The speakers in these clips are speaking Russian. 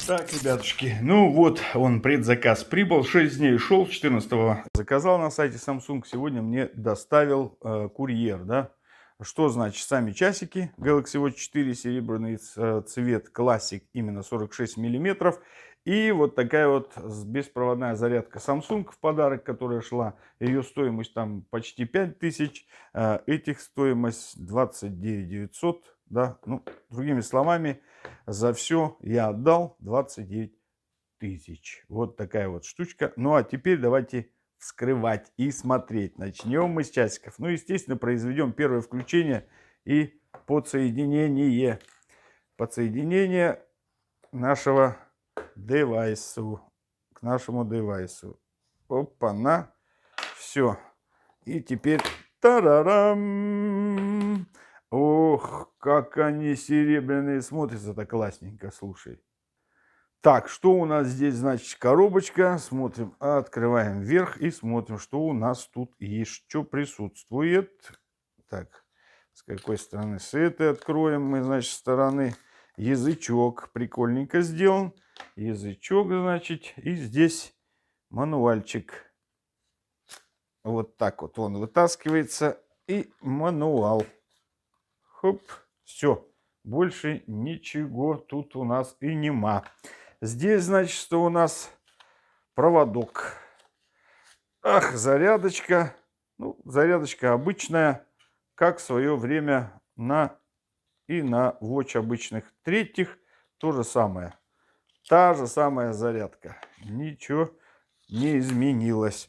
Так, ребятушки, ну вот он, предзаказ прибыл, 6 дней шел, 14-го заказал на сайте Samsung, сегодня мне доставил курьер, да. Что значит? Сами часики Galaxy Watch 4, серебряный цвет Classic, именно 46 миллиметров. И вот такая вот беспроводная зарядка Samsung в подарок, которая шла. Ее стоимость там почти 5000, этих стоимость 29 900, да. Ну, другими словами, за все я отдал 29 тысяч. Вот такая вот штучка. Ну, а теперь давайте вскрывать и смотреть. Начнем мы с часиков. Ну, естественно, произведем первое включение и подсоединение. Подсоединение нашего девайсу. К нашему девайсу. Опа-на. Все. И теперь... Тарарам! Ох, как они серебряные смотрятся-то классненько, слушай. Так, что у нас здесь, значит, коробочка. Смотрим, открываем вверх и смотрим, что у нас тут есть, что присутствует. Так, с какой стороны? С этой откроем мы, значит, стороны. Язычок прикольненько сделан. Язычок, значит, и здесь мануальчик. Вот так вот он вытаскивается. И мануал. Хоп, все. Больше ничего тут у нас и нема. Здесь, значит, что у нас проводок. Ах, зарядочка. Ну, зарядочка обычная, как в свое время на Watch обычных третьих. То же самое. Та же самая зарядка. Ничего не изменилось.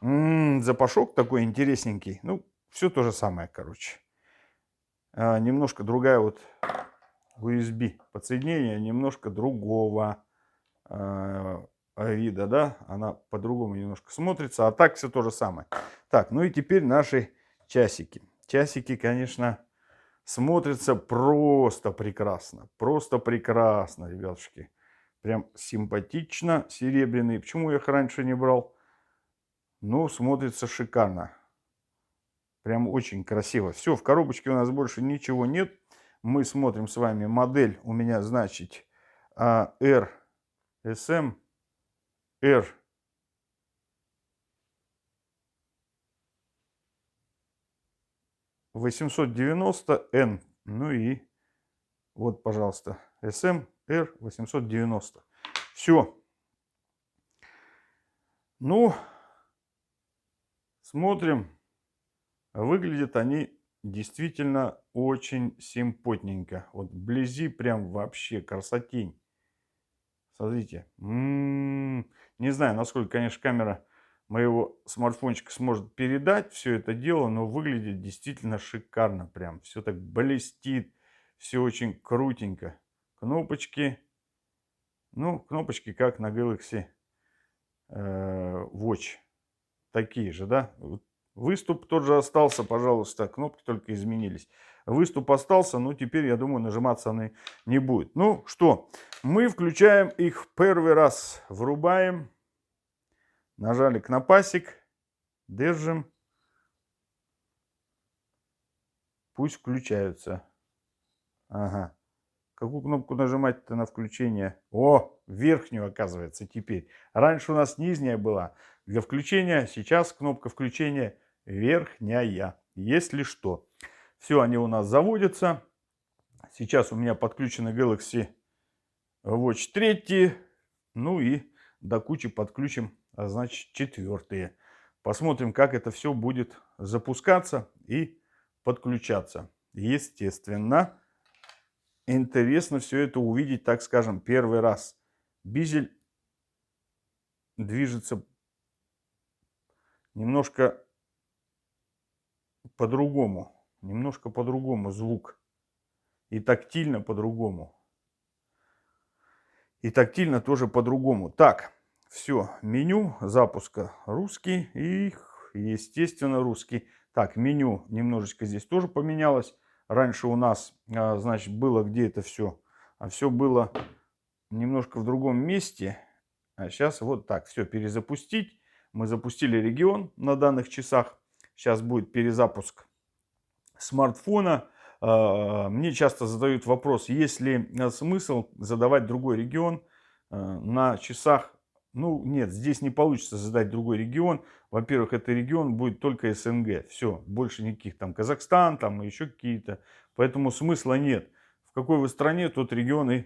Запашок такой интересненький. Ну, все то же самое, короче. Немножко другая вот USB подсоединение, немножко другого вида, да, она по-другому немножко смотрится, а так все то же самое. Так, ну и теперь наши часики. Часики, конечно, смотрятся просто прекрасно, ребятушки. Прям симпатично, серебряный. Почему я их раньше не брал? Ну, смотрится шикарно. Прям очень красиво. Все, в коробочке у нас больше ничего нет. Мы смотрим с вами модель. У меня, значит, RSM R 890N. Ну и вот, пожалуйста, SM R 890. Все. Ну, смотрим. Выглядят они действительно очень симпотненько. Вот вблизи прям вообще красотень. Смотрите. Не знаю, насколько, конечно, камера моего смартфончика сможет передать все это дело, но выглядит действительно шикарно. Прям все так блестит. Все очень крутенько. Кнопочки. Ну, кнопочки как на Galaxy Watch. Такие же, да? Выступ тот же остался, пожалуйста, кнопки только изменились. Выступ остался, но теперь, я думаю, нажиматься они не будет. Ну что, мы включаем их первый раз. Врубаем. Нажали кнопасик. Держим. Пусть включаются. Ага. Какую кнопку нажимать-то на включение? О, верхнюю, оказывается, теперь. Раньше у нас нижняя была для включения. Сейчас кнопка включения верхняя, если что. Все, они у нас заводятся. Сейчас у меня подключены Galaxy Watch 3. Ну и до кучи подключим, значит, 4. Посмотрим, как это все будет запускаться и подключаться. Естественно, интересно все это увидеть, так скажем, первый раз. Бизель движется немножко по-другому. Немножко по-другому звук. И тактильно по-другому. И тактильно тоже по-другому. Так, все. Меню запуска русский и, естественно, русский. Так, меню немножечко здесь тоже поменялось. Раньше у нас, значит, было где это все. А все было немножко в другом месте. А сейчас вот так. Все, перезапустить. Мы запустили регион на данных часах. Сейчас будет перезапуск смартфона. Мне часто задают вопрос, есть ли смысл задавать другой регион. на часах, ну нет, здесь не получится задать другой регион. Во-первых, этот регион будет только СНГ. Все, больше никаких там Казахстан, там и еще какие-то. Поэтому смысла нет. В какой вы стране, тот регион и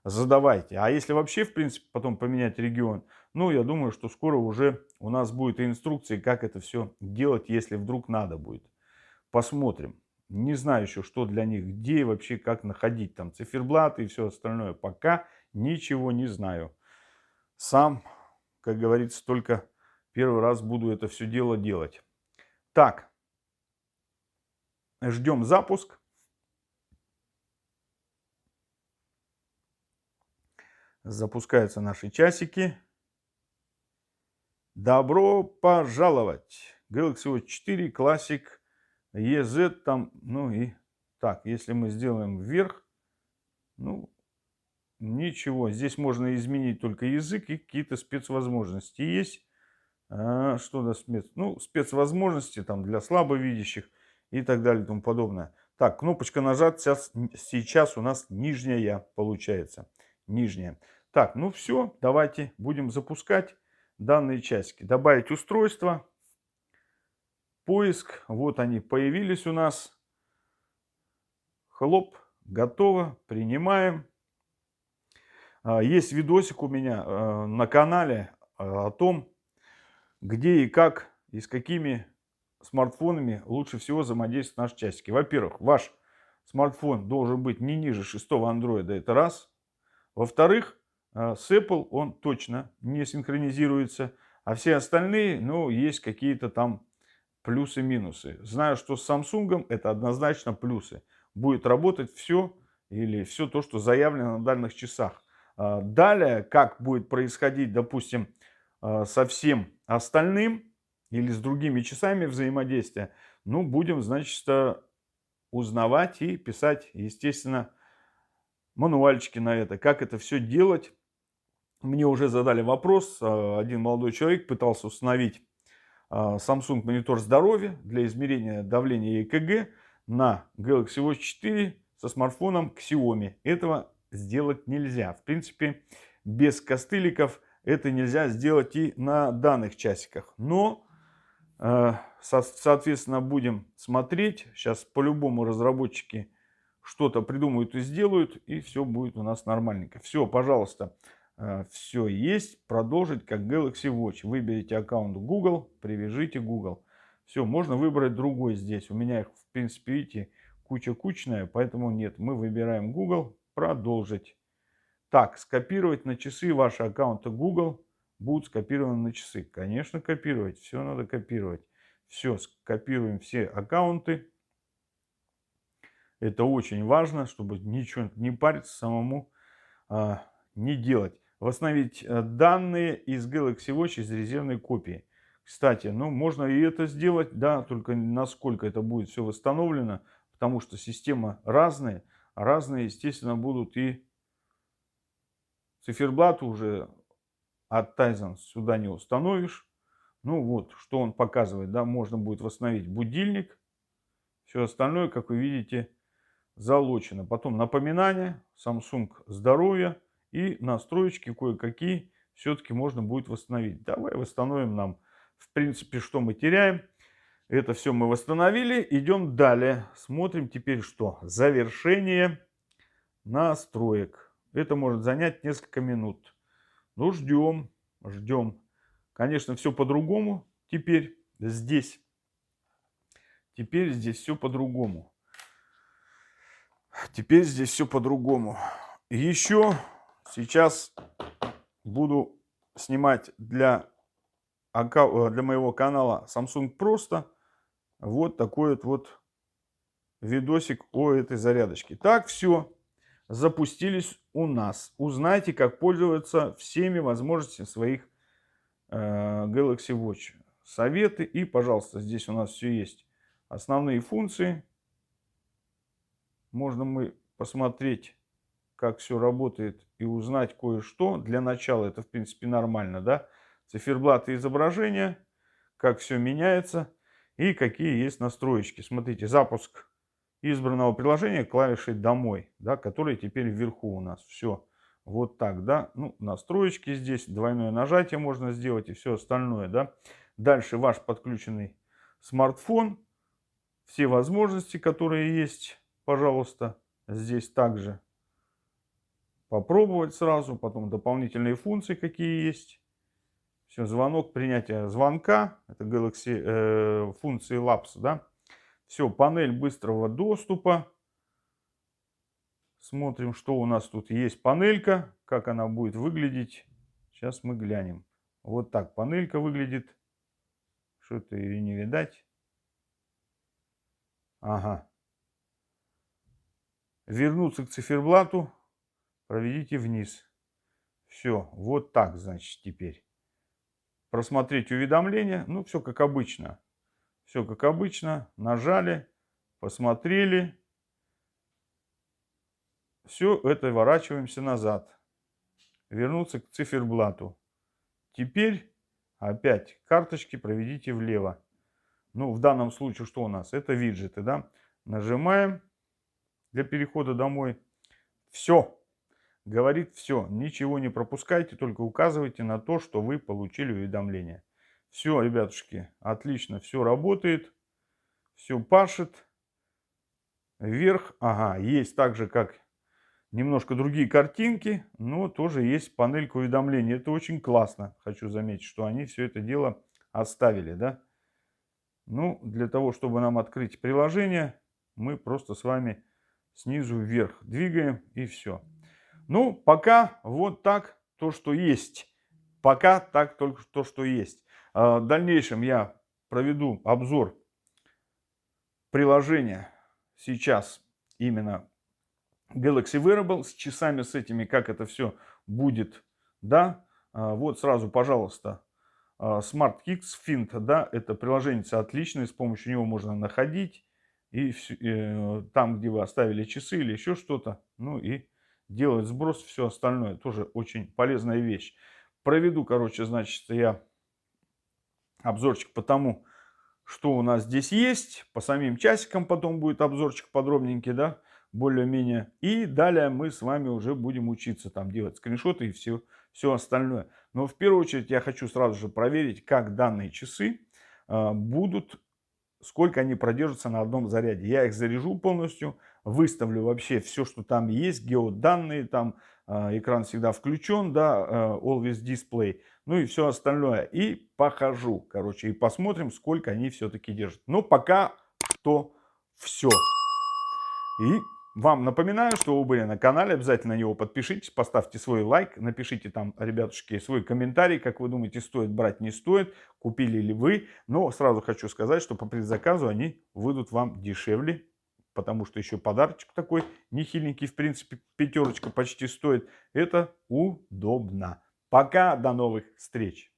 задавайте. А если вообще, в принципе, потом поменять регион, ну, я думаю, что скоро уже у нас будет и инструкции, как это все делать, если вдруг надо будет. Посмотрим. Не знаю еще, что для них, где и вообще как находить там циферблаты и все остальное. Пока ничего не знаю. Сам, как говорится, только первый раз буду это все дело делать. Так, ждем запуск. Запускаются наши часики. Добро пожаловать! Galaxy Watch 4 Classic EZ там, ну и так, если мы сделаем вверх, ну, ничего. Здесь можно изменить только язык и какие-то спецвозможности есть. Что за спец? Ну, спецвозможности там для слабовидящих и так далее и тому подобное. Так, кнопочка нажат, сейчас у нас нижняя получается. Нижняя. Так, ну все, давайте будем запускать данные часики. Добавить устройство. Поиск. Вот они появились у нас. Хлоп, готово. Принимаем. Есть видосик у меня на канале о том, где и как, и с какими смартфонами лучше всего взаимодействуют наши часики. Во-первых, ваш смартфон должен быть не ниже 6-го андроида, это раз. Во-вторых, с Apple он точно не синхронизируется, а все остальные, ну, есть какие-то там плюсы-минусы. Знаю, что с Samsung это однозначно плюсы. Будет работать все или все то, что заявлено на данных часах. Далее, как будет происходить, допустим, со всем остальным или с другими часами взаимодействия, ну, будем, значит, узнавать и писать, естественно, мануальчики на это, как это все делать. Мне уже задали вопрос, один молодой человек пытался установить Samsung монитор здоровья для измерения давления ЭКГ на Galaxy Watch 4 со смартфоном Xiaomi. Этого сделать нельзя. В принципе, без костыликов это нельзя сделать и на данных часиках. Но, соответственно, будем смотреть. Сейчас по-любому разработчики что-то придумают и сделают, и все будет у нас нормальненько. Все, пожалуйста. Все есть. Продолжить как Galaxy Watch. Выберите аккаунт Google, привяжите Google. Все, можно выбрать другой здесь. У меня их, в принципе, видите, куча-кучная, поэтому нет. Мы выбираем Google, продолжить. Так, скопировать на часы ваши аккаунты Google будут скопированы на часы. Конечно, копировать. Все надо копировать. Все, скопируем все аккаунты. Это очень важно, чтобы ничего не париться, самому не делать. Восстановить данные из Galaxy Watch из резервной копии. Кстати, ну можно и это сделать, да, только насколько это будет все восстановлено, потому что система разные, а разные, естественно, будут и циферблаты уже от Tizen сюда не установишь. Ну вот, что он показывает, да, можно будет восстановить будильник, все остальное, как вы видите, залочено. Потом напоминания, Samsung здоровье и настроечки кое-какие все-таки можно будет восстановить. Давай восстановим нам, в принципе, что мы теряем. Это все мы восстановили. Идем далее. Смотрим теперь что? Завершение настроек. Это может занять несколько минут. Ну, ждем, ждем. Конечно, все по-другому теперь здесь. Теперь здесь все по-другому. Теперь здесь все по-другому. Еще сейчас буду снимать для моего канала Samsung Просто вот такой вот видосик о этой зарядочке. Так, все. Запустились у нас. Узнайте, как пользоваться всеми возможностями своих Galaxy Watch. Советы и, пожалуйста, здесь у нас все есть. Основные функции. Можно мы посмотреть, как все работает и узнать кое-что. Для начала это, в принципе, нормально, да? Циферблаты изображения, как все меняется и какие есть настроечки. Смотрите, запуск избранного приложения клавишей «Домой», да, который теперь вверху у нас. Все. Вот так, да. Ну, настроечки здесь, двойное нажатие можно сделать и все остальное, да. Дальше ваш подключенный смартфон. Все возможности, которые есть, пожалуйста, здесь также попробовать сразу. Потом дополнительные функции, какие есть. Все, звонок, принятие звонка. Это Galaxy функции Labs, да. Все, панель быстрого доступа. Смотрим, что у нас тут есть. Панелька, как она будет выглядеть. Сейчас мы глянем. Вот так панелька выглядит. Что-то ее не видать. Ага. Вернуться к циферблату. Проведите вниз. Все, вот так, значит, теперь. Просмотреть уведомления. Ну, все как обычно. Все как обычно. Нажали, посмотрели. Все это ворачиваемся назад. Вернуться к циферблату. Теперь опять карточки проведите влево. Ну, в данном случае что у нас? Это виджеты, да? Нажимаем для перехода домой. Все. Говорит все. Ничего не пропускайте, только указывайте на то, что вы получили уведомление. Все, ребятушки, отлично. Все работает. Все пашет. Вверх. Ага, есть так же, как немножко другие картинки, но тоже есть панелька уведомлений. Это очень классно. Хочу заметить, что они все это дело оставили, да? Ну, для того, чтобы нам открыть приложение, мы просто с вами снизу вверх двигаем и все. Ну, пока вот так то, что есть. Пока так только то, что есть. В дальнейшем я проведу обзор приложения сейчас именно Galaxy Wearable с часами с этими, как это все будет, да. Вот сразу, пожалуйста, SmartKicks Fint, да, это приложение отличное, с помощью него можно находить и там, где вы оставили часы или еще что-то, ну и делать сброс, все остальное, тоже очень полезная вещь. Проведу, короче, значит, я обзорчик по тому, что у нас здесь есть. По самим часикам потом будет обзорчик подробненький, да, более-менее. И далее мы с вами уже будем учиться там делать скриншоты и все остальное. Но в первую очередь я хочу сразу же проверить, как данные часы будут, сколько они продержатся на одном заряде. Я их заряжу полностью, выставлю вообще все, что там есть, геоданные, там экран всегда включен, да, Always Display, ну и все остальное. И похожу, короче, и посмотрим, сколько они все-таки держат. Но пока что все. И вам напоминаю, что вы были на канале, обязательно на него подпишитесь, поставьте свой лайк, напишите там, ребятушки, свой комментарий, как вы думаете, стоит брать, не стоит, купили ли вы. Но сразу хочу сказать, что по предзаказу они выйдут вам дешевле, потому что еще подарочек такой нехиленький, в принципе, пятерочка почти стоит. Это удобно. Пока, до новых встреч!